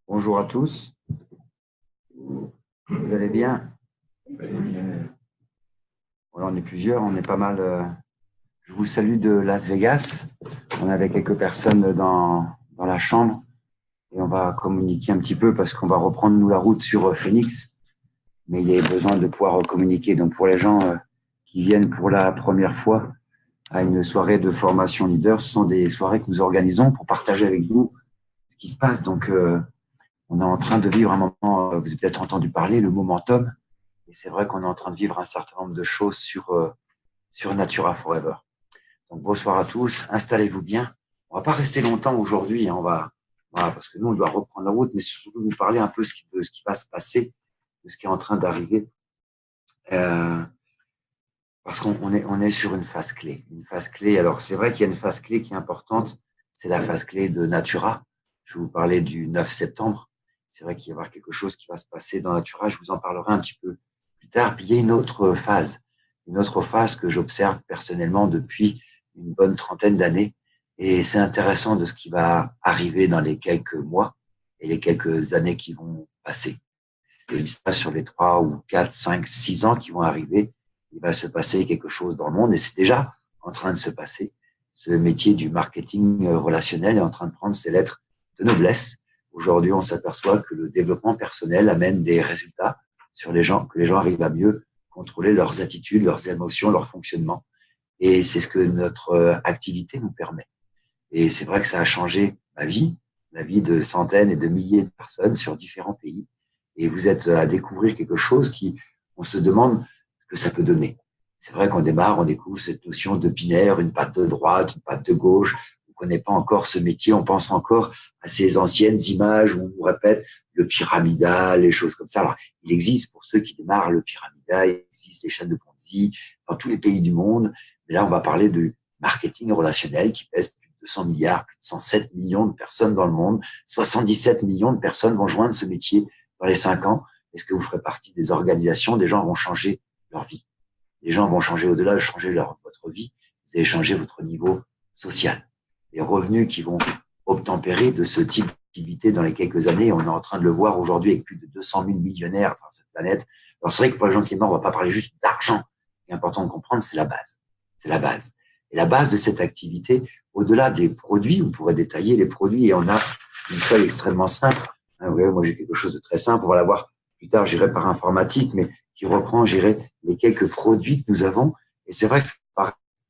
Bonjour à tous, vous allez bien? Voilà, on est plusieurs, on est pas mal. Je vous salue de Las Vegas. On avait quelques personnes dans la chambre et on va communiquer un petit peu parce qu'on va reprendre nous la route sur Phoenix. Mais il y a besoin de pouvoir communiquer. Donc pour les gens qui viennent pour la première fois à une soirée de formation leader, ce sont des soirées que nous organisons pour partager avec vous ce qui se passe. Donc on est en train de vivre un moment, vous avez peut-être entendu parler, le momentum. Et c'est vrai qu'on est en train de vivre un certain nombre de choses sur Natura Forever. Donc, bonsoir à tous. Installez-vous bien. On va pas rester longtemps aujourd'hui. Hein, voilà, parce que nous, on doit reprendre la route, mais surtout vous parler un peu de ce qui va se passer, de ce qui est en train d'arriver. Euh, Parce on est sur une phase clé. Une phase clé. Alors, c'est vrai qu'il y a une phase clé qui est importante. C'est la phase clé de Natura. Je vais vous parler du 9 septembre. C'est vrai qu'il va y avoir quelque chose qui va se passer dans Natura. Je vous en parlerai un petit peu plus tard. Puis il y a une autre phase que j'observe personnellement depuis une bonne trentaine d'années. Et c'est intéressant de ce qui va arriver dans les quelques mois et les quelques années qui vont passer. Et sur les 3 ou 4, 5, 6 ans qui vont arriver, il va se passer quelque chose dans le monde et c'est déjà en train de se passer. Ce métier du marketing relationnel est en train de prendre ses lettres de noblesse. Aujourd'hui, on s'aperçoit que le développement personnel amène des résultats sur les gens, que les gens arrivent à mieux contrôler leurs attitudes, leurs émotions, leur fonctionnement. Et c'est ce que notre activité nous permet. Et c'est vrai que ça a changé ma vie, la vie de centaines et de milliers de personnes sur différents pays. Et vous êtes à découvrir quelque chose qui, on se demande ce que ça peut donner. C'est vrai qu'on démarre, on découvre cette notion de binaire, une patte de droite, une patte de gauche. On ne connaît pas encore ce métier, on pense encore à ces anciennes images où on nous répète le pyramidal, les choses comme ça. Alors, il existe pour ceux qui démarrent le pyramidal, il existe les chaînes de Ponzi dans tous les pays du monde. Mais là, on va parler de marketing relationnel qui pèse plus de 200 milliards, plus de 107 millions de personnes dans le monde. 77 millions de personnes vont joindre ce métier dans les 5 ans. Est-ce que vous ferez partie des organisations? Des gens vont changer leur vie. Les gens vont changer au-delà de changer votre vie. Vous allez changer votre niveau social. Les revenus qui vont obtempérer de ce type d'activité dans les quelques années, on est en train de le voir aujourd'hui avec plus de 200 000 millionnaires dans cette planète. Alors c'est vrai que pour les gens qui sont morts, on ne va pas parler juste d'argent. Ce qui est important de comprendre, c'est la base. C'est la base. Et la base de cette activité, au-delà des produits, on pourrait détailler les produits et on a une feuille extrêmement simple. Vous voyez, moi j'ai quelque chose de très simple. On va la voir plus tard, j'irai par informatique, mais qui reprend, j'irai les quelques produits que nous avons. Et c'est vrai que c'est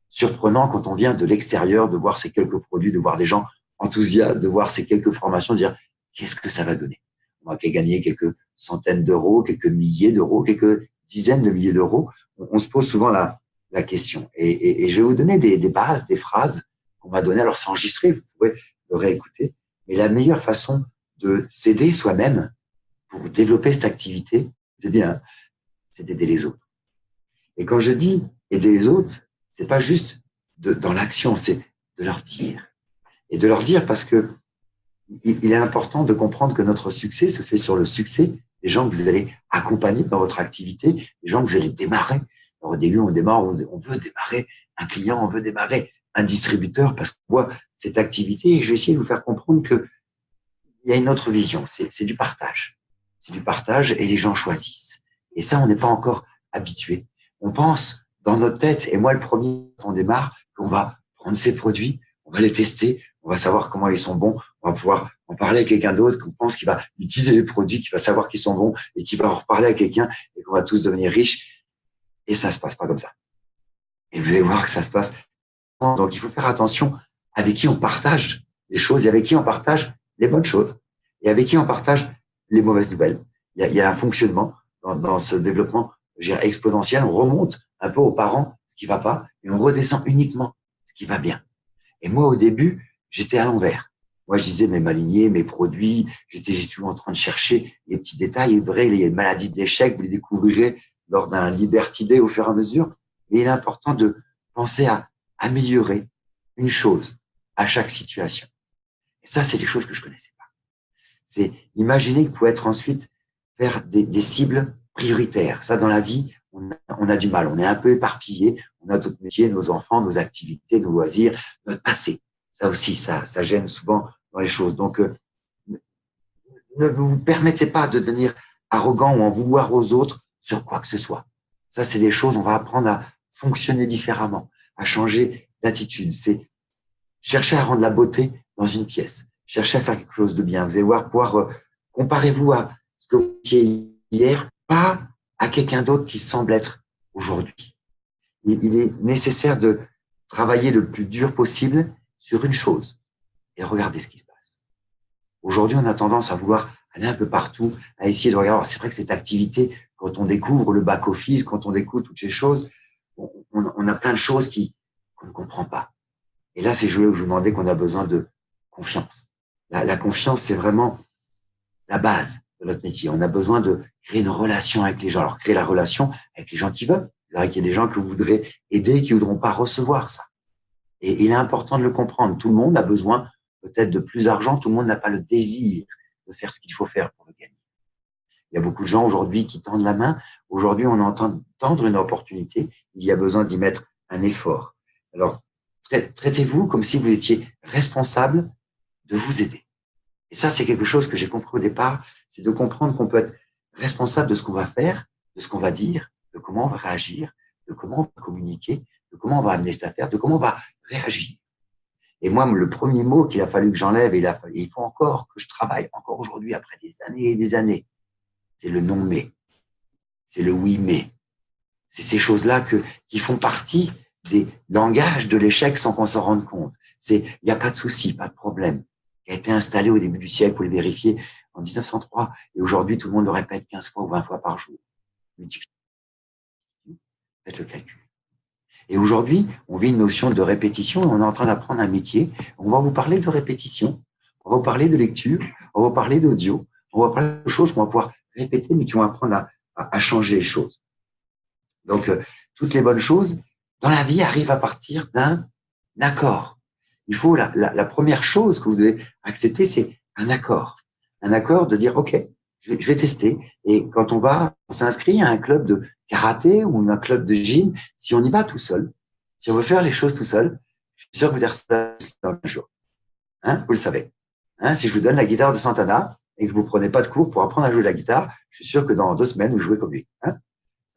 surprenant quand on vient de l'extérieur de voir ces quelques produits, de voir des gens enthousiastes, de voir ces quelques formations, de dire qu'est-ce que ça va donner. On va gagner quelques centaines d'euros, quelques milliers d'euros, quelques dizaines de milliers d'euros. On se pose souvent la question. Et je vais vous donner des bases, des phrases qu'on m'a données. Alors, c'est enregistré, vous pouvez le réécouter. Mais la meilleure façon de s'aider soi-même pour développer cette activité, c'est bien, c'est d'aider les autres. Et quand je dis aider les autres, c'est pas juste dans l'action, c'est de leur dire. Et de leur dire parce que il est important de comprendre que notre succès se fait sur le succès des gens que vous allez accompagner dans votre activité, des gens que vous allez démarrer. Alors, au début, on démarre, on veut démarrer un client, on veut démarrer un distributeur parce qu'on voit cette activité et je vais essayer de vous faire comprendre que il y a une autre vision, c'est du partage. C'est du partage et les gens choisissent. Et ça, on n'est pas encore habitué. On pense dans notre tête, et moi le premier, quand on démarre, qu'on va prendre ces produits, on va les tester, on va savoir comment ils sont bons, on va pouvoir en parler à quelqu'un d'autre qu'on pense qu'il va utiliser les produits, qu'il va savoir qu'ils sont bons et qu'il va en reparler à quelqu'un et qu'on va tous devenir riches. Et ça se passe pas comme ça. Et vous allez voir que ça se passe. Donc il faut faire attention avec qui on partage les choses et avec qui on partage les bonnes choses et avec qui on partage les mauvaises nouvelles. Il y a un fonctionnement dans ce développement exponentiel. On remonte un peu aux parents ce qui va pas et on redescend uniquement ce qui va bien. Et moi, au début, j'étais à l'envers. Moi, je disais mes m'aligner, mes produits. J'étais toujours en train de chercher les petits détails. Et vrai, il y a une maladie de l'échec. Vous les découvrirez lors d'un Liberty Day au fur et à mesure. Mais il est important de penser à améliorer une chose à chaque situation. Et ça, c'est des choses que je connaissais pas. C'est imaginer que vous pouvez être ensuite faire des cibles prioritaires. Ça, dans la vie, on a du mal. On est un peu éparpillé. On a d'autres métiers, nos enfants, nos activités, nos loisirs, notre passé. Ça aussi, ça gêne souvent dans les choses. Donc, ne vous permettez pas de devenir arrogant ou en vouloir aux autres sur quoi que ce soit. Ça, c'est des choses, on va apprendre à fonctionner différemment, à changer d'attitude. C'est chercher à rendre la beauté dans une pièce, chercher à faire quelque chose de bien. Vous allez voir, pouvoir comparez-vous à ce que vous étiez hier, pas à quelqu'un d'autre qui semble être aujourd'hui. Il est nécessaire de travailler le plus dur possible sur une chose et regarder ce qui se passe. Aujourd'hui, on a tendance à vouloir aller un peu partout, à essayer de regarder. C'est vrai que cette activité, quand on découvre le back-office, quand on découvre toutes ces choses, on a plein de choses qu'on ne comprend pas. Et là, c'est joué où je vous demandais qu'on a besoin de confiance. La confiance, c'est vraiment la base de notre métier. On a besoin de créer une relation avec les gens. Alors, créer la relation avec les gens qui veulent. Vous verrez qu'il y a des gens que vous voudrez aider qui ne voudront pas recevoir ça. Et il est important de le comprendre. Tout le monde a besoin peut-être de plus d'argent. Tout le monde n'a pas le désir de faire ce qu'il faut faire pour le gagner. Il y a beaucoup de gens aujourd'hui qui tendent la main. Aujourd'hui, on entend tendre une opportunité. Il y a besoin d'y mettre un effort. Alors, traitez-vous comme si vous étiez responsable de vous aider. Et ça, c'est quelque chose que j'ai compris au départ, c'est de comprendre qu'on peut être responsable de ce qu'on va faire, de ce qu'on va dire, de comment on va réagir, de comment on va communiquer, de comment on va amener cette affaire, de comment on va réagir. Et moi, le premier mot qu'il a fallu que j'enlève, et il faut encore que je travaille, encore aujourd'hui, après des années et des années, c'est le non mais, c'est le oui mais. C'est ces choses-là qui font partie des langages de l'échec sans qu'on s'en rende compte. Il n'y a pas de souci, pas de problème. Qui a été installé au début du siècle, pour le vérifier, en 1903. Et aujourd'hui, tout le monde le répète 15 fois ou 20 fois par jour. Faites le calcul. Et aujourd'hui, on vit une notion de répétition et on est en train d'apprendre un métier. On va vous parler de répétition, on va vous parler de lecture, on va vous parler d'audio, on va parler de choses qu'on va pouvoir répéter, mais qui vont apprendre à changer les choses. Donc, toutes les bonnes choses dans la vie arrivent à partir d'un accord. Il faut la première chose que vous devez accepter, c'est un accord. Un accord de dire, OK, je vais tester. Et quand on s'inscrit à un club de karaté ou un club de gym, si on y va tout seul, si on veut faire les choses tout seul, je suis sûr que vous allez dans un jour. Hein, vous le savez. Hein, si je vous donne la guitare de Santana et que vous ne prenez pas de cours pour apprendre à jouer la guitare, je suis sûr que dans 2 semaines, vous jouez comme lui. Hein.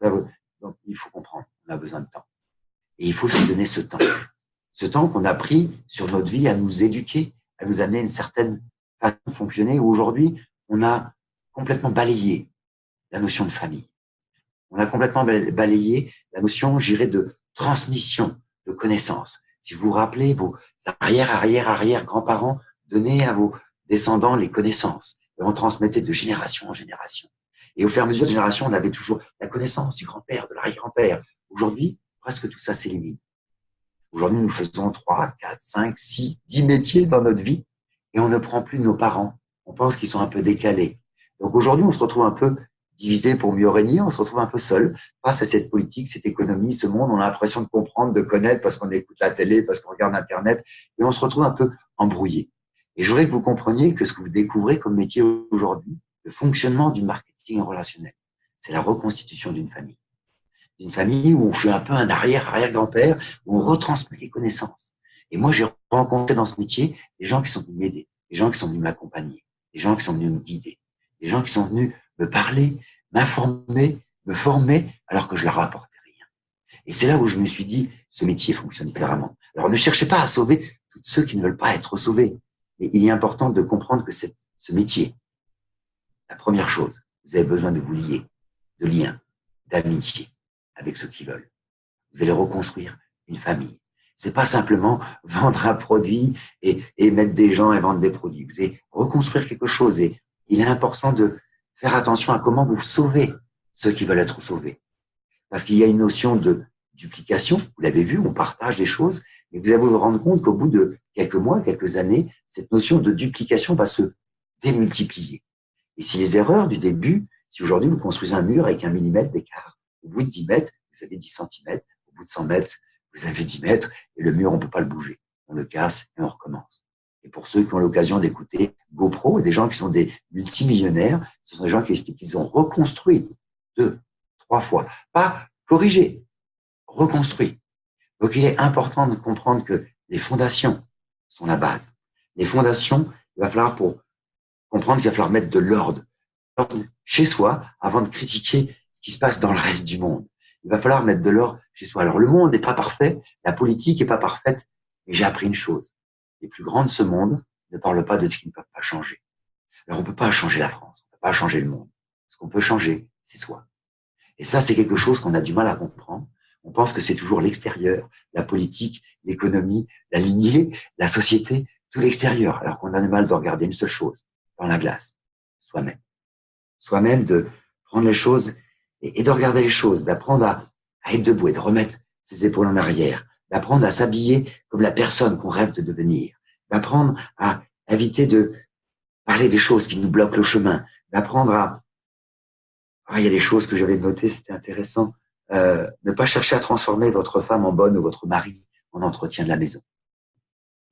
Donc, il faut comprendre. On a besoin de temps. Et il faut se donner ce temps. Ce temps qu'on a pris sur notre vie à nous éduquer, à nous amener une certaine façon de fonctionner, où aujourd'hui, on a complètement balayé la notion de famille. On a complètement balayé la notion, j'irais, de transmission de connaissances. Si vous vous rappelez, vos arrière-grands-parents donnaient à vos descendants les connaissances. Et on transmettait de génération en génération. Et au fur et à mesure de génération, on avait toujours la connaissance du grand-père, de l'arrière-grand-père. Aujourd'hui, presque tout ça s'élimine. Aujourd'hui, nous faisons 3, 4, 5, 6, 10 métiers dans notre vie et on ne prend plus nos parents. On pense qu'ils sont un peu décalés. Donc aujourd'hui, on se retrouve un peu divisé pour mieux régner, on se retrouve un peu seul face à cette politique, cette économie, ce monde. On a l'impression de comprendre, de connaître parce qu'on écoute la télé, parce qu'on regarde Internet et on se retrouve un peu embrouillé. Et je voudrais que vous compreniez que ce que vous découvrez comme métier aujourd'hui, le fonctionnement du marketing relationnel, c'est la reconstitution d'une famille. Une famille où je suis un peu un arrière-grand-père, où on retransmet les connaissances. Et moi, j'ai rencontré dans ce métier des gens qui sont venus m'aider, des gens qui sont venus m'accompagner, des gens qui sont venus me guider, des gens qui sont venus me parler, m'informer, me former, alors que je leur apportais rien. Et c'est là où je me suis dit, ce métier fonctionne différemment. Alors, ne cherchez pas à sauver tous ceux qui ne veulent pas être sauvés. Mais il est important de comprendre que ce métier, la première chose, vous avez besoin de vous lier, de liens, d'amitié avec ceux qui veulent. Vous allez reconstruire une famille. C'est pas simplement vendre un produit et mettre des gens et vendre des produits. Vous allez reconstruire quelque chose et il est important de faire attention à comment vous sauvez ceux qui veulent être sauvés. Parce qu'il y a une notion de duplication. Vous l'avez vu, on partage des choses, mais vous allez vous rendre compte qu'au bout de quelques mois, quelques années, cette notion de duplication va se démultiplier. Et si les erreurs du début, si aujourd'hui vous construisez un mur avec 1 millimètre d'écart, au bout de 10 mètres, vous avez 10 centimètres, au bout de 100 mètres, vous avez 10 mètres, et le mur, on ne peut pas le bouger. On le casse et on recommence. Et pour ceux qui ont l'occasion d'écouter GoPro, et des gens qui sont des multimillionnaires, ce sont des gens qui expliquent qu'ils ont reconstruit 2, 3 fois. Pas corrigé, reconstruit. Donc, il est important de comprendre que les fondations sont la base. Les fondations, il va falloir pour comprendre qu'il va falloir mettre de l'ordre chez soi avant de critiquer ce qui se passe dans le reste du monde. Il va falloir mettre de l'ordre chez soi. Alors, le monde n'est pas parfait, la politique n'est pas parfaite, mais j'ai appris une chose. Les plus grands de ce monde ne parlent pas de ce qu'ils ne peuvent pas changer. Alors, on ne peut pas changer la France, on ne peut pas changer le monde. Ce qu'on peut changer, c'est soi. Et ça, c'est quelque chose qu'on a du mal à comprendre. On pense que c'est toujours l'extérieur, la politique, l'économie, la lignée, la société, tout l'extérieur, alors qu'on a du mal de regarder une seule chose, dans la glace, soi-même. Soi-même, de prendre les choses et de regarder les choses, d'apprendre à être debout et de remettre ses épaules en arrière, d'apprendre à s'habiller comme la personne qu'on rêve de devenir, d'apprendre à éviter de parler des choses qui nous bloquent le chemin, d'apprendre à... il y a des choses que j'avais notées, c'était intéressant. Ne pas chercher à transformer votre femme en bonne ou votre mari en entretien de la maison.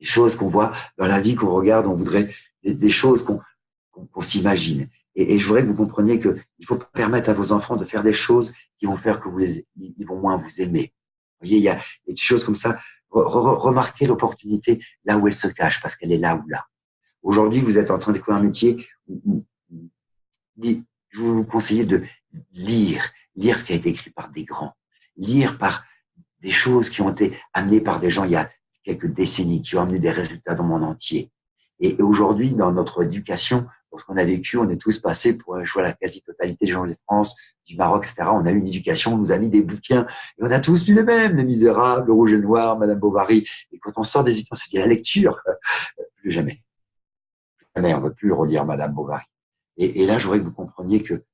Des choses qu'on voit dans la vie, qu'on regarde, on voudrait des choses qu'on s'imagine. Et je voudrais que vous compreniez qu'il faut permettre à vos enfants de faire des choses qui vont faire que ils vont moins vous aimer. Vous voyez, il y a des choses comme ça. Remarquez l'opportunité là où elle se cache, parce qu'elle est là ou là. Aujourd'hui, vous êtes en train de découvrir un métier où je vais vous conseiller de lire ce qui a été écrit par des grands, lire par des choses qui ont été amenées par des gens il y a quelques décennies, qui ont amené des résultats dans le monde entier. Et aujourd'hui, dans notre éducation, lorsqu'on a vécu, on est tous passés pour, je vois la quasi-totalité des gens de France, du Maroc, etc. On a eu une éducation, on nous a mis des bouquins, et on a tous lu les mêmes, Les Misérables, Le Rouge et le Noir, Madame Bovary. Et quand on sort des études, on se dit, la lecture, plus jamais. Jamais, on ne veut plus relire Madame Bovary. Et là, je voudrais que vous compreniez que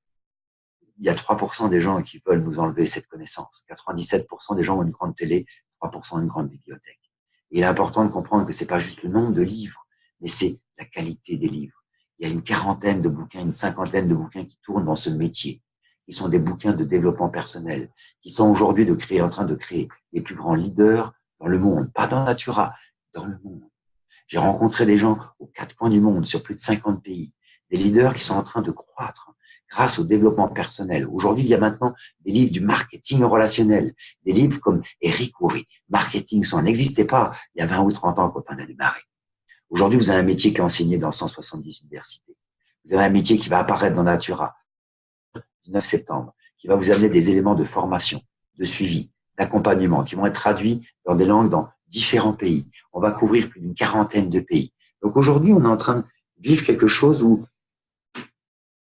il y a 3% des gens qui veulent nous enlever cette connaissance. 97% des gens ont une grande télé, 3% ont une grande bibliothèque. Et il est important de comprendre que c'est pas juste le nombre de livres, mais c'est la qualité des livres. Il y a une quarantaine de bouquins, une cinquantaine de bouquins qui tournent dans ce métier, qui sont des bouquins de développement personnel, qui sont aujourd'hui en train de créer les plus grands leaders dans le monde, pas dans Natura, dans le monde. J'ai rencontré des gens aux 4 coins du monde, sur plus de 50 pays, des leaders qui sont en train de croître grâce au développement personnel. Aujourd'hui, il y a maintenant des livres du marketing relationnel, des livres comme Eric Worre, Marketing, ça n'existait pas il y a 20 ou 30 ans quand on a démarré. Aujourd'hui, vous avez un métier qui est enseigné dans 170 universités. Vous avez un métier qui va apparaître dans Natura, le 9 septembre, qui va vous amener des éléments de formation, de suivi, d'accompagnement, qui vont être traduits dans des langues dans différents pays. On va couvrir plus d'une quarantaine de pays. Donc aujourd'hui, on est en train de vivre quelque chose où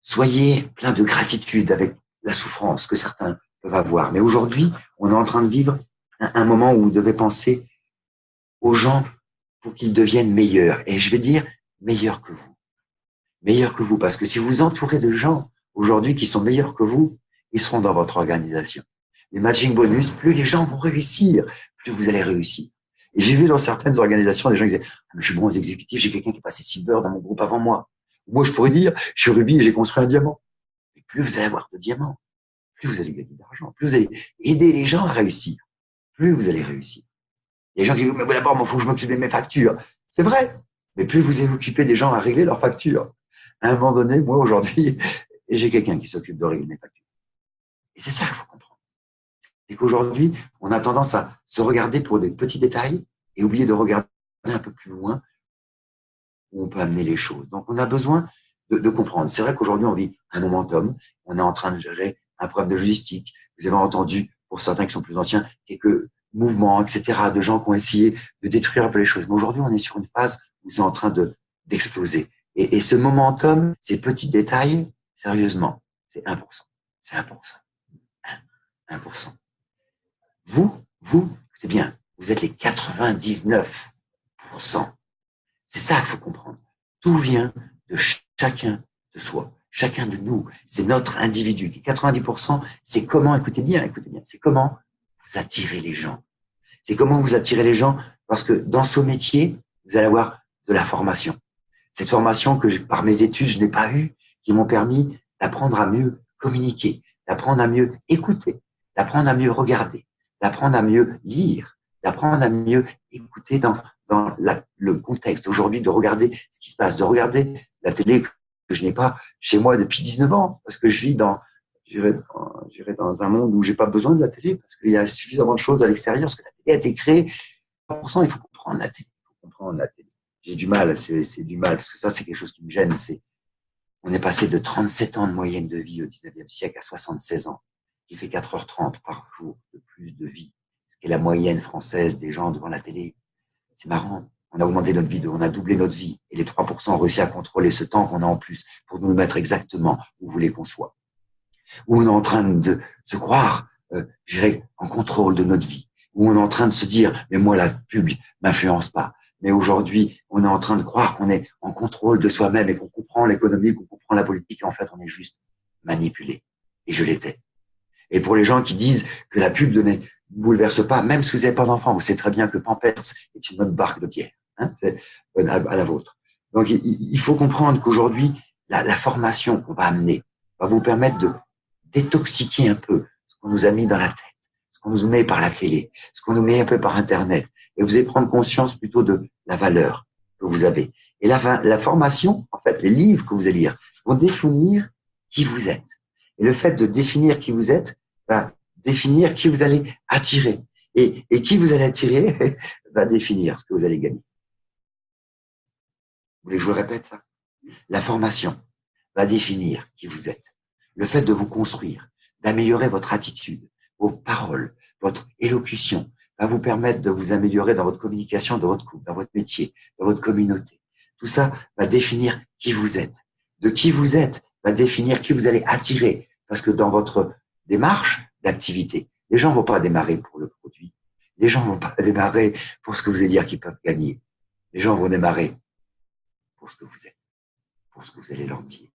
soyez plein de gratitude avec la souffrance que certains peuvent avoir. Mais aujourd'hui, on est en train de vivre un moment où vous devez penser aux gens pour qu'ils deviennent meilleurs. Et je vais dire meilleurs que vous. Meilleurs que vous. Parce que si vous entourez de gens aujourd'hui qui sont meilleurs que vous, ils seront dans votre organisation. Les matching bonus, plus les gens vont réussir, plus vous allez réussir. Et j'ai vu dans certaines organisations des gens qui disaient « Je suis bon aux exécutifs, j'ai quelqu'un qui est passé silver dans mon groupe avant moi. » Moi, je pourrais dire, je suis rubis et j'ai construit un diamant. Mais plus vous allez avoir de diamants, plus vous allez gagner d'argent, plus vous allez aider les gens à réussir, plus vous allez réussir. Il y a des gens qui disent, mais d'abord, il faut que je m'occupe de mes factures. C'est vrai. Mais plus vous allez occuper des gens à régler leurs factures. À un moment donné, moi, aujourd'hui, j'ai quelqu'un qui s'occupe de régler mes factures. Et c'est ça qu'il faut comprendre. C'est qu'aujourd'hui, on a tendance à se regarder pour des petits détails et oublier de regarder un peu plus loin où on peut amener les choses. Donc, on a besoin de comprendre. C'est vrai qu'aujourd'hui, on vit un momentum. On est en train de gérer un problème de logistique. Vous avez entendu, pour certains qui sont plus anciens, quelques mouvements, etc., de gens qui ont essayé de détruire un peu les choses. Mais aujourd'hui, on est sur une phase où c'est en train d'exploser. Et ce momentum, ces petits détails, sérieusement, c'est 1%. C'est 1%. 1%. Vous, écoutez bien, vous êtes les 99%. C'est ça qu'il faut comprendre. Tout vient de chacun de soi, chacun de nous. C'est notre individu. 90%, c'est comment, écoutez bien, c'est comment vous attirez les gens. C'est comment vous attirez les gens parce que dans ce métier, vous allez avoir de la formation. Cette formation que par mes études, je n'ai pas eue, qui m'ont permis d'apprendre à mieux communiquer, d'apprendre à mieux écouter, d'apprendre à mieux regarder, d'apprendre à mieux lire, d'apprendre à mieux écouter dans le contexte aujourd'hui, de regarder ce qui se passe, de regarder la télé que je n'ai pas chez moi depuis 19 ans, parce que je vis j'irai dans un monde où j'ai pas besoin de la télé, parce qu'il y a suffisamment de choses à l'extérieur, parce que la télé a été créée. 1%, il faut comprendre la télé. J'ai du mal, c'est du mal, parce que ça, c'est quelque chose qui me gêne, c'est On est passé de 37 ans de moyenne de vie au 19e siècle à 76 ans, qui fait 4h30 par jour de plus de vie, ce qui est la moyenne française des gens devant la télé. C'est marrant. On a augmenté notre vie, on a doublé notre vie. Et les 3% ont réussi à contrôler ce temps qu'on a en plus pour nous mettre exactement où vous voulez qu'on soit. Où on est en train de se croire, en contrôle de notre vie. Où on est en train de se dire, mais moi, la pub m'influence pas. Mais aujourd'hui, on est en train de croire qu'on est en contrôle de soi-même et qu'on comprend l'économie, qu'on comprend la politique. Et en fait, on est juste manipulé. Et je l'étais. Et pour les gens qui disent que la pub ne bouleverse pas, même si vous n'avez pas d'enfant, vous savez très bien que Pampers est une bonne barque de bière. C'est à la vôtre. Donc, il faut comprendre qu'aujourd'hui, la formation qu'on va amener va vous permettre de détoxiquer un peu ce qu'on nous a mis dans la tête, ce qu'on nous met par la télé, ce qu'on nous met un peu par Internet. Et vous allez prendre conscience plutôt de la valeur que vous avez. Et la formation, en fait, les livres que vous allez lire vont définir qui vous êtes. Et le fait de définir qui vous êtes va définir qui vous allez attirer. Et qui vous allez attirer va définir ce que vous allez gagner. Vous voulez que je vous répète ça? La formation va définir qui vous êtes. Le fait de vous construire, d'améliorer votre attitude, vos paroles, votre élocution, va vous permettre de vous améliorer dans votre communication, dans votre couple, dans votre métier, dans votre communauté. Tout ça va définir qui vous êtes. De qui vous êtes va définir qui vous allez attirer. Parce que dans votre démarche d'activité, les gens ne vont pas démarrer pour le produit. Les gens ne vont pas démarrer pour ce que vous allez dire qu'ils peuvent gagner. Les gens vont démarrer pour ce que vous êtes, pour ce que vous allez leur dire,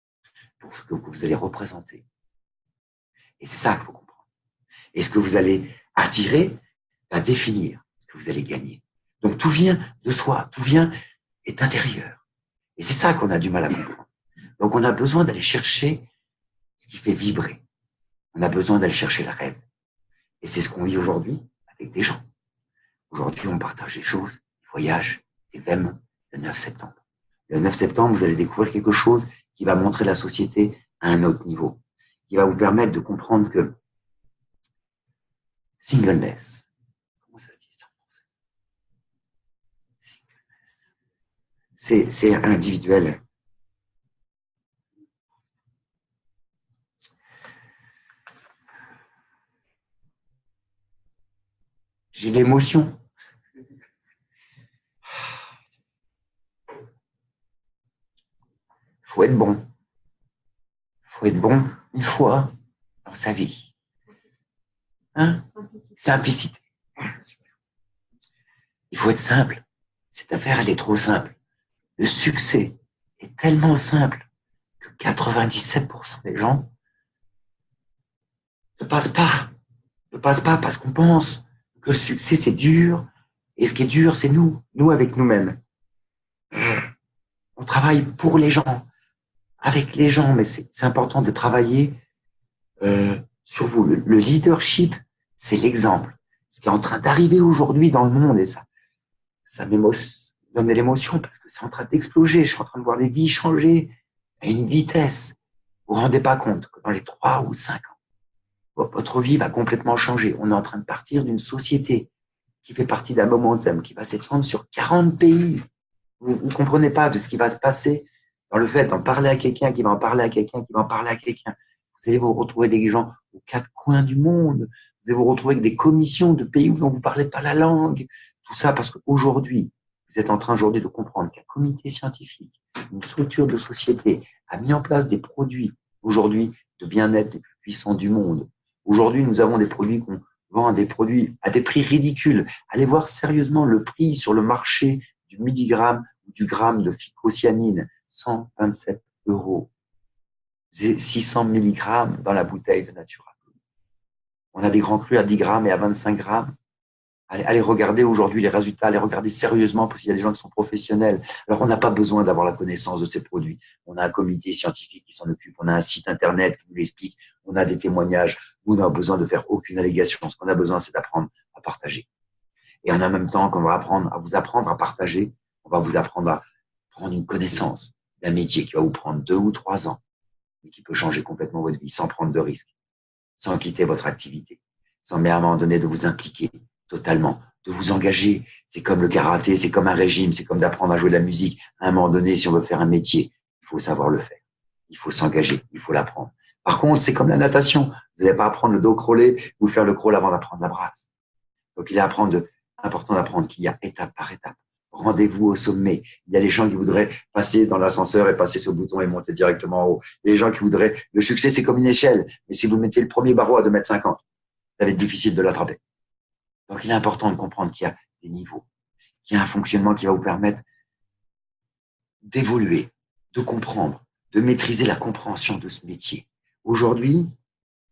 pour ce que vous allez représenter. Et c'est ça qu'il faut comprendre. Et ce que vous allez attirer va définir ce que vous allez gagner. Donc tout vient de soi, tout vient est intérieur. Et c'est ça qu'on a du mal à comprendre. Donc on a besoin d'aller chercher ce qui fait vibrer. On a besoin d'aller chercher le rêve. Et c'est ce qu'on vit aujourd'hui avec des gens. Aujourd'hui, on partage des choses, des voyages, des VEM, le 9 septembre. Le 9 septembre, vous allez découvrir quelque chose qui va montrer la société à un autre niveau, qui va vous permettre de comprendre que singleness, comment ça se dit ça en français? Singleness. C'est individuel. J'ai l'émotion. Faut être bon. Faut être bon une fois dans sa vie. Simplicité. Il faut être simple. Cette affaire, elle est trop simple. Le succès est tellement simple que 97% des gens ne passent pas. Ne passent pas parce qu'on pense que le succès, c'est dur. Et ce qui est dur, c'est nous avec nous-mêmes. On travaille pour les gens, avec les gens, mais c'est important de travailler sur vous. Le leadership, c'est l'exemple. Ce qui est en train d'arriver aujourd'hui dans le monde, et ça me donne de l'émotion parce que c'est en train d'exploser. Je suis en train de voir les vies changer à une vitesse. Vous ne vous rendez pas compte que dans les 3 ou 5 ans, votre vie va complètement changer. On est en train de partir d'une société qui fait partie d'un momentum qui va s'étendre sur 40 pays. Vous ne comprenez pas de ce qui va se passer dans le fait d'en parler à quelqu'un, qui va en parler à quelqu'un, qui va en parler à quelqu'un. Vous allez vous retrouver des gens aux 4 coins du monde. Vous allez vous retrouver avec des commissions de pays où vous ne parlez pas la langue. Tout ça parce qu'aujourd'hui, vous êtes en train aujourd'hui de comprendre qu'un comité scientifique, une structure de société a mis en place des produits aujourd'hui de bien-être les plus puissants du monde. Aujourd'hui, nous avons des produits qu'on vend des produits à des prix ridicules. Allez voir sérieusement le prix sur le marché du milligramme ou du gramme de phycocyanine, 127 €. 600 mg dans la bouteille de Natura. On a des grands crus à 10 grammes et à 25 grammes. Allez regarder aujourd'hui les résultats, allez regarder sérieusement parce qu'il y a des gens qui sont professionnels. Alors, on n'a pas besoin d'avoir la connaissance de ces produits. On a un comité scientifique qui s'en occupe, on a un site internet qui nous l'explique, on a des témoignages. Nous, on n'a besoin de faire aucune allégation. Ce qu'on a besoin, c'est d'apprendre à partager. Et en même temps qu'on va apprendre à vous apprendre à partager, on va vous apprendre à prendre une connaissance d'un métier qui va vous prendre 2 ou 3 ans, mais qui peut changer complètement votre vie sans prendre de risques, sans quitter votre activité, sans à un moment donné de vous impliquer totalement, de vous engager. C'est comme le karaté, c'est comme un régime, c'est comme d'apprendre à jouer de la musique. À un moment donné, si on veut faire un métier, il faut savoir le faire. Il faut s'engager, il faut l'apprendre. Par contre, c'est comme la natation. Vous n'allez pas apprendre le dos crawlé ou faire le crawl avant d'apprendre la brasse. Donc, il est important d'apprendre qu'il y a étape par étape. Rendez-vous au sommet. Il y a les gens qui voudraient passer dans l'ascenseur et passer sur le bouton et monter directement en haut. Il y a les gens qui voudraient… Le succès, c'est comme une échelle. Mais si vous mettez le premier barreau à 2,50 m, ça va être difficile de l'attraper. Donc, il est important de comprendre qu'il y a des niveaux, qu'il y a un fonctionnement qui va vous permettre d'évoluer, de comprendre, de maîtriser la compréhension de ce métier. Aujourd'hui,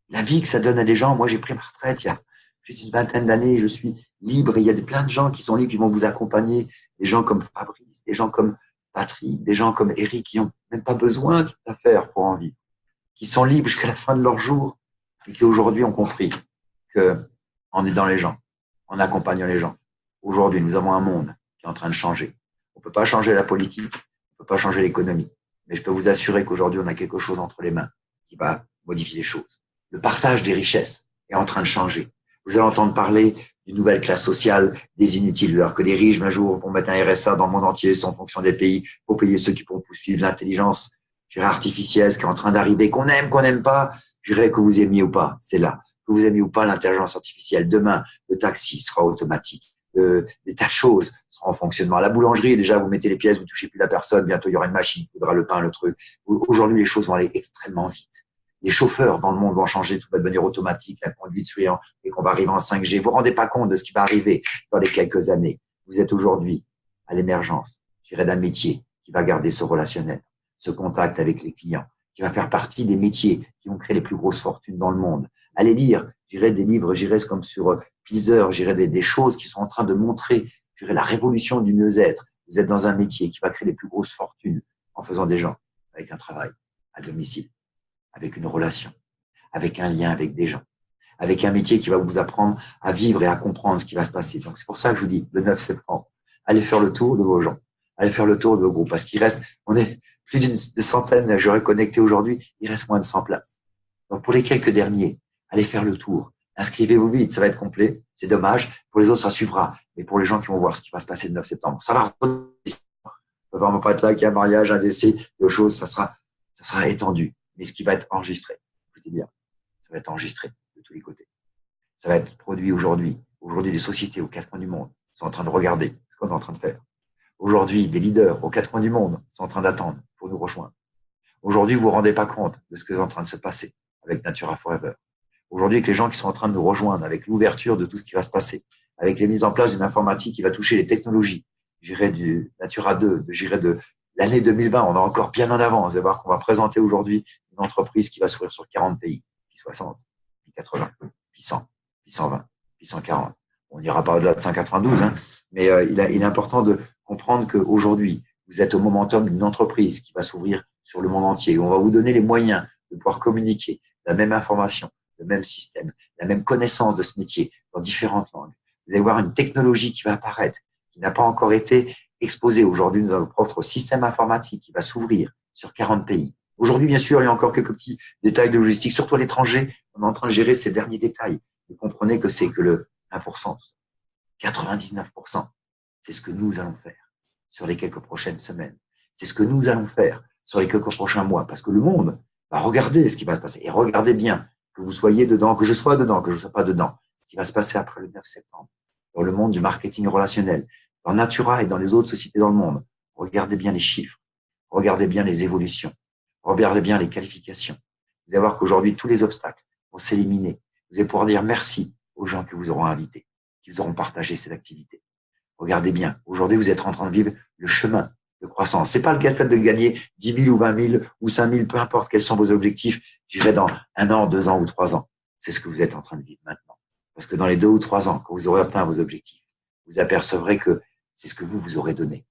la vie que ça donne à des gens, moi j'ai pris ma retraite il y a plus d'une vingtaine d'années, je suis libre et il y a plein de gens qui sont libres, qui vont vous accompagner, des gens comme Fabrice, des gens comme Patrick, des gens comme Eric qui n'ont même pas besoin de cette affaire pour en vivre, qui sont libres jusqu'à la fin de leur jour et qui aujourd'hui ont compris qu'on est dans les gens, en accompagnant les gens. Aujourd'hui, nous avons un monde qui est en train de changer. On ne peut pas changer la politique, on ne peut pas changer l'économie, mais je peux vous assurer qu'aujourd'hui, on a quelque chose entre les mains qui va modifier les choses. Le partage des richesses est en train de changer. Vous allez entendre parler d'une nouvelle classe sociale, des inutiles, alors que les riches, un jour, vont mettre un RSA dans le monde entier, c'est en fonction des pays, pour payer ceux qui pourront poursuivre l'intelligence artificielle, ce qui est en train d'arriver, qu'on aime, qu'on n'aime pas, je dirais que vous aimiez ou pas, c'est là. Que vous aimiez ou pas l'intelligence artificielle. Demain, le taxi sera automatique. Des tas de choses seront en fonctionnement. La boulangerie, déjà, vous mettez les pièces, vous touchez plus la personne, bientôt il y aura une machine qui voudra le pain, le truc. Aujourd'hui, les choses vont aller extrêmement vite. Les chauffeurs dans le monde vont changer, tout va devenir automatique, la conduite suivante, et qu'on va arriver en 5G. Vous vous rendez pas compte de ce qui va arriver dans les quelques années. Vous êtes aujourd'hui à l'émergence, je dirais, d'un métier qui va garder ce relationnel, ce contact avec les clients, qui va faire partie des métiers qui vont créer les plus grosses fortunes dans le monde. Allez lire, j'irai des livres, j'irai comme sur Peaser, j'irai des choses qui sont en train de montrer, j'irai la révolution du mieux-être. Vous êtes dans un métier qui va créer les plus grosses fortunes en faisant des gens avec un travail à domicile, avec une relation, avec un lien avec des gens, avec un métier qui va vous apprendre à vivre et à comprendre ce qui va se passer. Donc, c'est pour ça que je vous dis, le 9 septembre, allez faire le tour de vos gens, allez faire le tour de vos groupes, parce qu'il reste, on est plus d'une centaine, j'aurais connecté aujourd'hui, il reste moins de 100 places. Donc, pour les quelques derniers, allez faire le tour. Inscrivez-vous vite, ça va être complet. C'est dommage. Pour les autres, ça suivra. Mais pour les gens qui vont voir ce qui va se passer le 9 septembre, ça va. Ça va vraiment pas être là qu'il y a un mariage, un décès, des choses, ça sera étendu. Mais ce qui va être enregistré, écoutez bien, ça va être enregistré de tous les côtés. Ça va être produit aujourd'hui. Aujourd'hui, des sociétés aux quatre coins du monde sont en train de regarder ce qu'on est en train de faire. Aujourd'hui, des leaders aux quatre coins du monde sont en train d'attendre pour nous rejoindre. Aujourd'hui, vous ne vous rendez pas compte de ce qui est en train de se passer avec Natura Forever. Aujourd'hui, avec les gens qui sont en train de nous rejoindre, avec l'ouverture de tout ce qui va se passer, avec les mises en place d'une informatique qui va toucher les technologies, j'irai du Natura 2, j'irai de l'année 2020, on est encore bien en avant. Vous allez voir qu'on va présenter aujourd'hui une entreprise qui va s'ouvrir sur 40 pays, puis 60, puis 80, puis 100, puis 120, puis 140. On n'ira pas au-delà de 192, hein, mais il est important de comprendre qu'aujourd'hui, vous êtes au momentum d'une entreprise qui va s'ouvrir sur le monde entier. On va vous donner les moyens de pouvoir communiquer la même information, le même système, la même connaissance de ce métier dans différentes langues. Vous allez voir une technologie qui va apparaître, qui n'a pas encore été exposée. Aujourd'hui, nous avons notre propre système informatique qui va s'ouvrir sur 40 pays. Aujourd'hui, bien sûr, il y a encore quelques petits détails de logistique, surtout à l'étranger. On est en train de gérer ces derniers détails. Vous comprenez que c'est que le 1%, tout ça. 99%, c'est ce que nous allons faire sur les quelques prochaines semaines. C'est ce que nous allons faire sur les quelques prochains mois, parce que le monde va regarder ce qui va se passer. Et regardez bien, que vous soyez dedans, que je sois dedans, que je ne sois pas dedans, ce qui va se passer après le 9 septembre, dans le monde du marketing relationnel, dans Natura et dans les autres sociétés dans le monde. Regardez bien les chiffres, regardez bien les évolutions, regardez bien les qualifications. Vous allez voir qu'aujourd'hui, tous les obstacles vont s'éliminer. Vous allez pouvoir dire merci aux gens que vous auront invités, qui vous auront partagé cette activité. Regardez bien, aujourd'hui, vous êtes en train de vivre le chemin de croissance. C'est pas le fait de gagner 10 000 ou 20 000 ou 5 000, peu importe quels sont vos objectifs, j'irai dans 1 an, 2 ans ou 3 ans. C'est ce que vous êtes en train de vivre maintenant. Parce que dans les 2 ou 3 ans, quand vous aurez atteint vos objectifs, vous apercevrez que c'est ce que vous aurez donné.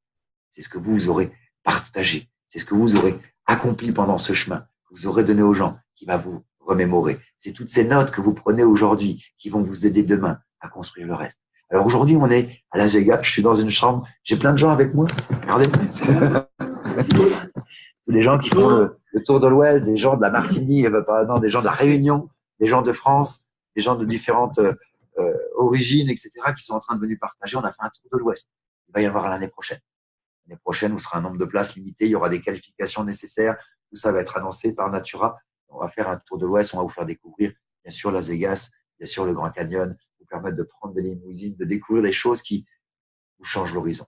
C'est ce que vous aurez partagé. C'est ce que vous aurez accompli pendant ce chemin, que vous aurez donné aux gens, qui va vous remémorer. C'est toutes ces notes que vous prenez aujourd'hui qui vont vous aider demain à construire le reste. Alors aujourd'hui, on est à Las Vegas, je suis dans une chambre, j'ai plein de gens avec moi. Regardez, tous les gens qui font le tour de l'Ouest, des gens de la Martinique, des gens de la Réunion, des gens de France, des gens de différentes origines, etc., qui sont en train de venir partager. On a fait un tour de l'Ouest. Il va y avoir l'année prochaine. L'année prochaine, où sera un nombre de places limité, il y aura des qualifications nécessaires. Tout ça va être annoncé par Natura. On va faire un tour de l'Ouest, on va vous faire découvrir, bien sûr, Las Vegas, bien sûr, le Grand Canyon, vous permettre de prendre des limousines, de découvrir des choses qui vous changent l'horizon.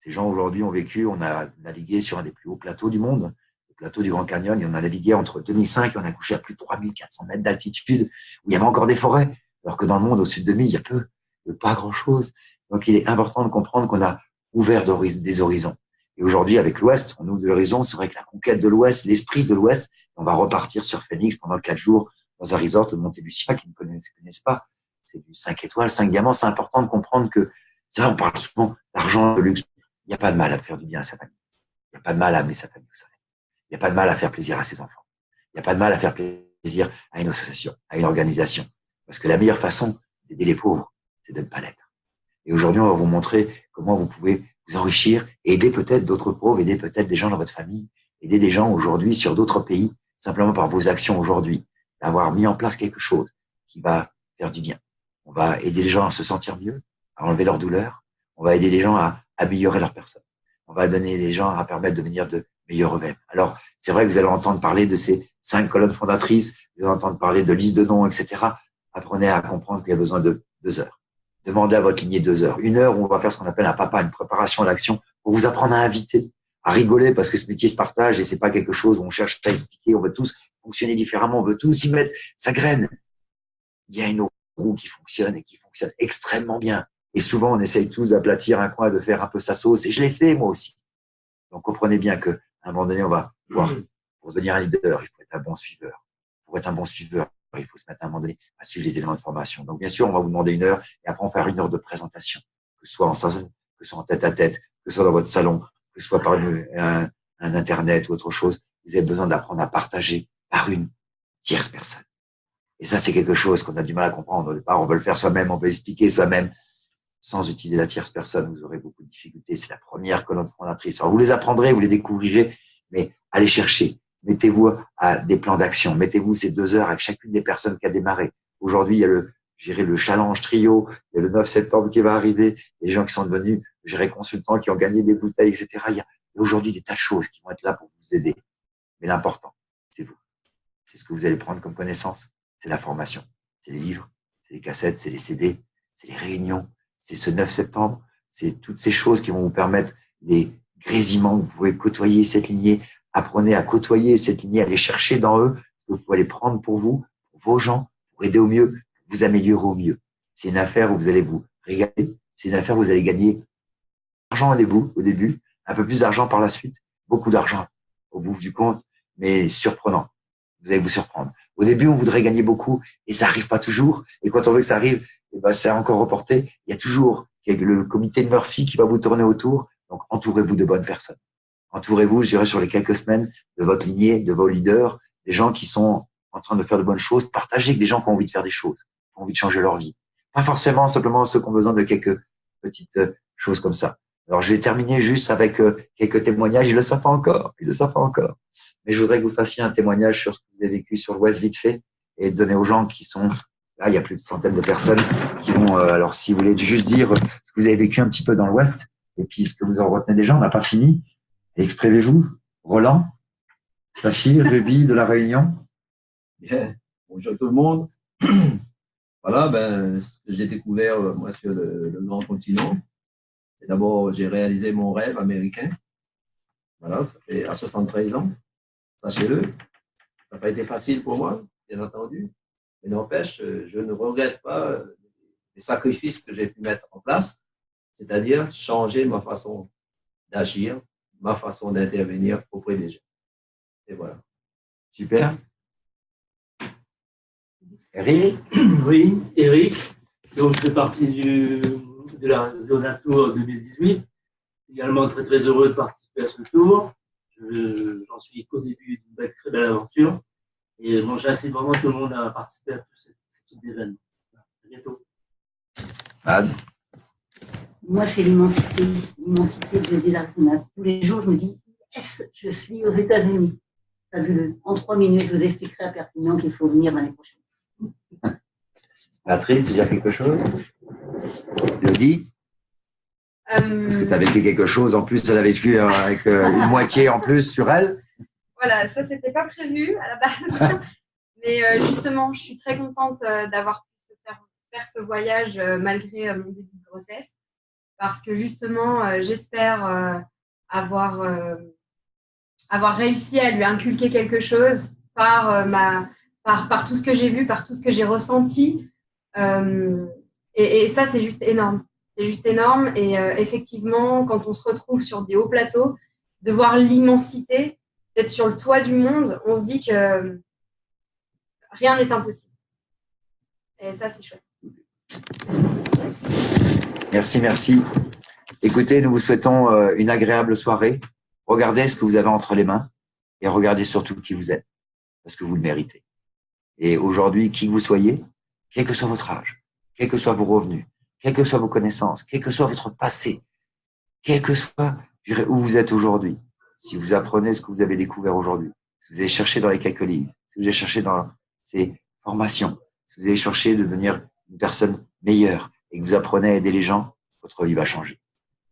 Ces gens, aujourd'hui, ont vécu, on a navigué sur un des plus hauts plateaux du monde, le plateau du Grand Canyon, et on a navigué entre 2005 et on a couché à plus de 3400 mètres d'altitude, où il y avait encore des forêts, alors que dans le monde, au-dessus de 2000, il y a pas grand-chose. Donc, il est important de comprendre qu'on a ouvert des horizons. Et aujourd'hui, avec l'Ouest, on ouvre des horizons. C'est vrai que la conquête de l'Ouest, l'esprit de l'Ouest, on va repartir sur Phoenix pendant 4 jours dans un resort, le Monte Lucia, qui ne connaissent pas. C'est du 5 étoiles, 5 diamants. C'est important de comprendre que, c'est vrai, on parle souvent d'argent, de luxe. Il n'y a pas de mal à faire du bien à sa famille. Il n'y a pas de mal à amener sa famille au soleil. Il n'y a pas de mal à faire plaisir à ses enfants. Il n'y a pas de mal à faire plaisir à une association, à une organisation. Parce que la meilleure façon d'aider les pauvres, c'est de ne pas l'être. Et aujourd'hui, on va vous montrer comment vous pouvez vous enrichir et aider peut-être d'autres pauvres, aider peut-être des gens dans votre famille, aider des gens aujourd'hui sur d'autres pays, simplement par vos actions aujourd'hui, d'avoir mis en place quelque chose qui va faire du bien. On va aider les gens à se sentir mieux, à enlever leur douleur. On va aider les gens à améliorer leur personne. On va donner les gens à permettre de devenir de meilleurs eux-mêmes. Alors, c'est vrai que vous allez entendre parler de ces 5 colonnes fondatrices, vous allez entendre parler de liste de noms, etc. Apprenez à comprendre qu'il y a besoin de 2 heures. Demandez à votre lignée 2 heures. 1 heure où on va faire ce qu'on appelle un papa, une préparation à l'action, pour vous apprendre à inviter, à rigoler, parce que ce métier se partage et c'est pas quelque chose où on cherche à expliquer, on veut tous fonctionner différemment, on veut tous y mettre sa graine. Il y a une roue qui fonctionne et qui fonctionne extrêmement bien. Et souvent, on essaye tous d'aplatir un coin, de faire un peu sa sauce, et je l'ai fait moi aussi. Donc, comprenez bien qu'à un moment donné, on va voir, pour devenir un leader, il faut être un bon suiveur. Pour être un bon suiveur, il faut se mettre à un moment donné à suivre les éléments de formation. Donc, bien sûr, on va vous demander 1 heure et après, on va faire 1 heure de présentation, que ce soit en salon, que ce soit en tête-à-tête, que ce soit dans votre salon, que ce soit par un Internet ou autre chose. Vous avez besoin d'apprendre à partager par une tierce personne. Et ça, c'est quelque chose qu'on a du mal à comprendre. Au départ, on veut le faire soi-même, on veut expliquer soi-même. Sans utiliser la tierce personne, vous aurez beaucoup de difficultés. C'est la première colonne fondatrice. Alors, vous les apprendrez, vous les découvrirez, mais allez chercher. Mettez-vous à des plans d'action. Mettez-vous ces 2 heures avec chacune des personnes qui a démarré. Aujourd'hui, il y a le challenge trio. Il y a le 9 septembre qui va arriver. Les gens qui sont devenus, consultants, qui ont gagné des bouteilles, etc. Il y a aujourd'hui des tas de choses qui vont être là pour vous aider. Mais l'important, c'est vous. C'est ce que vous allez prendre comme connaissance. C'est la formation. C'est les livres, c'est les cassettes, c'est les CD, c'est les réunions. C'est ce 9 septembre, c'est toutes ces choses qui vont vous permettre les grésillements, vous pouvez côtoyer cette lignée, apprenez à côtoyer cette lignée, à les chercher dans eux, ce que vous pouvez les prendre pour vous, pour vos gens, pour aider au mieux, pour vous améliorer au mieux. C'est une affaire où vous allez vous régaler, c'est une affaire où vous allez gagner argent au début, un peu plus d'argent par la suite, beaucoup d'argent au bout du compte, mais surprenant. Vous allez vous surprendre. Au début, on voudrait gagner beaucoup et ça arrive pas toujours. Et quand on veut que ça arrive, eh ben, c'est encore reporté. Il y a toujours le comité de Murphy qui va vous tourner autour. Donc, entourez-vous de bonnes personnes. Entourez-vous, je dirais, sur les quelques semaines de votre lignée, de vos leaders, des gens qui sont en train de faire de bonnes choses. Partagez avec des gens qui ont envie de faire des choses, qui ont envie de changer leur vie. Pas forcément simplement ceux qui ont besoin de quelques petites choses comme ça. Alors, je vais terminer juste avec quelques témoignages. Ils le savent pas encore. Mais je voudrais que vous fassiez un témoignage sur ce que vous avez vécu sur l'Ouest vite fait et donner aux gens qui sont là. Il y a plus de centaines de personnes qui vont. Alors, si vous voulez juste dire ce que vous avez vécu un petit peu dans l'Ouest et puis ce que vous en retenez des gens, on n'a pas fini. Exprimez-vous. Roland, Saphir, Ruby de la Réunion. Bien. Bonjour tout le monde. Voilà, j'ai découvert moi sur le grand continent. Et d'abord, j'ai réalisé mon rêve américain. Voilà, ça fait à 73 ans. Sachez-le, ça n'a pas été facile pour moi, bien entendu. Mais n'empêche, je ne regrette pas les sacrifices que j'ai pu mettre en place, c'est-à-dire changer ma façon d'agir, ma façon d'intervenir auprès des gens. Et voilà. Super. Eric? Oui, Eric. Donc, je fais partie de la Zona Tour 2018. Également très, très heureux de participer à ce tour. J'en suis qu'au début d'une très belle aventure. Et bon, j'incite vraiment tout le monde à participer à tout ce type d'événement. À bientôt. Anne? Moi, c'est l'immensité des Arizona. Tous les jours, je me dis, yes, je suis aux États-Unis. Fabuleux. En 3 minutes, je vous expliquerai à Perpignan qu'il faut venir l'année prochaine. Patrice, tu veux dire quelque chose? Elodie? Est-ce que tu as vécu quelque chose en plus? Elle a vécu avec une moitié en plus sur elle? Voilà, ça, c'était pas prévu à la base. Mais justement, je suis très contente d'avoir pu faire ce voyage malgré mon début de grossesse. Parce que justement, j'espère avoir réussi à lui inculquer quelque chose par tout ce que j'ai vu, par tout ce que j'ai ressenti. Et ça, c'est juste énorme. C'est juste énorme. Et effectivement, quand on se retrouve sur des hauts plateaux, de voir l'immensité, d'être sur le toit du monde, on se dit que rien n'est impossible. Et ça, c'est chouette. Merci, merci. Écoutez, nous vous souhaitons une agréable soirée. Regardez ce que vous avez entre les mains et regardez surtout qui vous êtes, parce que vous le méritez. Et aujourd'hui, qui que vous soyez, quel que soit votre âge, quels que soient vos revenus, quelles que soient vos connaissances, quel que soit votre passé, quel que soit où vous êtes aujourd'hui, si vous apprenez ce que vous avez découvert aujourd'hui, si vous avez cherché dans les quelques livres, si vous avez cherché dans ces formations, si vous avez cherché de devenir une personne meilleure et que vous apprenez à aider les gens, votre vie va changer.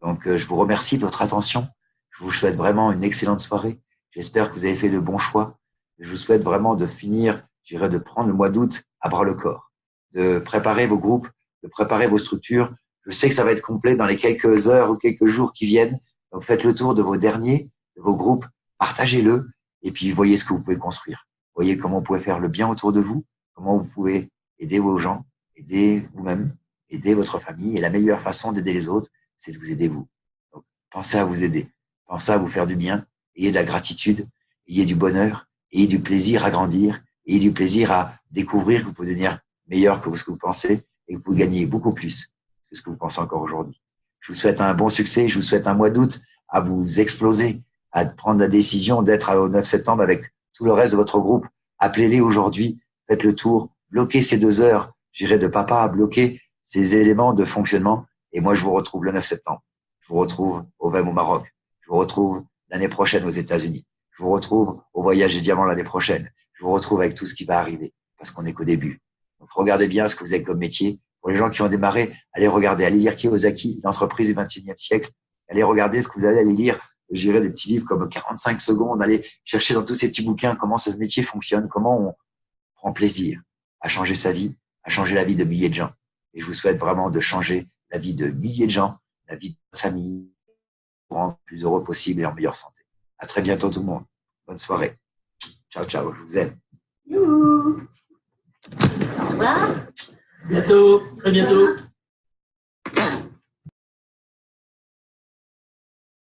Donc, je vous remercie de votre attention. Je vous souhaite vraiment une excellente soirée. J'espère que vous avez fait de bons choix. Je vous souhaite vraiment de finir, de prendre le mois d'août à bras le corps, de préparer vos groupes, de préparer vos structures. Je sais que ça va être complet dans les quelques heures ou quelques jours qui viennent. Donc, faites le tour de vos derniers, de vos groupes, partagez-le et puis voyez ce que vous pouvez construire. Voyez comment vous pouvez faire le bien autour de vous, comment vous pouvez aider vos gens, aider vous-même, aider votre famille. Et la meilleure façon d'aider les autres, c'est de vous aider vous. Donc, pensez à vous aider. Pensez à vous faire du bien. Ayez de la gratitude, ayez du bonheur, ayez du plaisir à grandir, ayez du plaisir à découvrir que vous pouvez devenir meilleur que ce que vous pensez et que vous gagnez beaucoup plus que ce que vous pensez encore aujourd'hui. Je vous souhaite un bon succès. Je vous souhaite un mois d'août à vous exploser, à prendre la décision d'être au 9 septembre avec tout le reste de votre groupe. Appelez-les aujourd'hui, faites le tour, bloquez ces 2 heures, j'irai de papa, bloquez ces éléments de fonctionnement. Et moi, je vous retrouve le 9 septembre. Je vous retrouve au VEM au Maroc. Je vous retrouve l'année prochaine aux États-Unis. Je vous retrouve au Voyage des Diamants l'année prochaine. Je vous retrouve avec tout ce qui va arriver parce qu'on n'est qu'au début. Donc, regardez bien ce que vous avez comme métier. Pour les gens qui ont démarré, allez regarder, allez lire Kiyosaki, l'entreprise du 21e siècle. Allez regarder ce que vous allez lire. J'irai des petits livres comme 45 secondes. Allez chercher dans tous ces petits bouquins comment ce métier fonctionne, comment on prend plaisir à changer sa vie, à changer la vie de milliers de gens. Et je vous souhaite vraiment de changer la vie de milliers de gens, la vie de votre famille, pour rendre plus heureux possible et en meilleure santé. À très bientôt tout le monde. Bonne soirée. Ciao, ciao. Je vous aime. Youhou. Au revoir. Bientôt, très bientôt.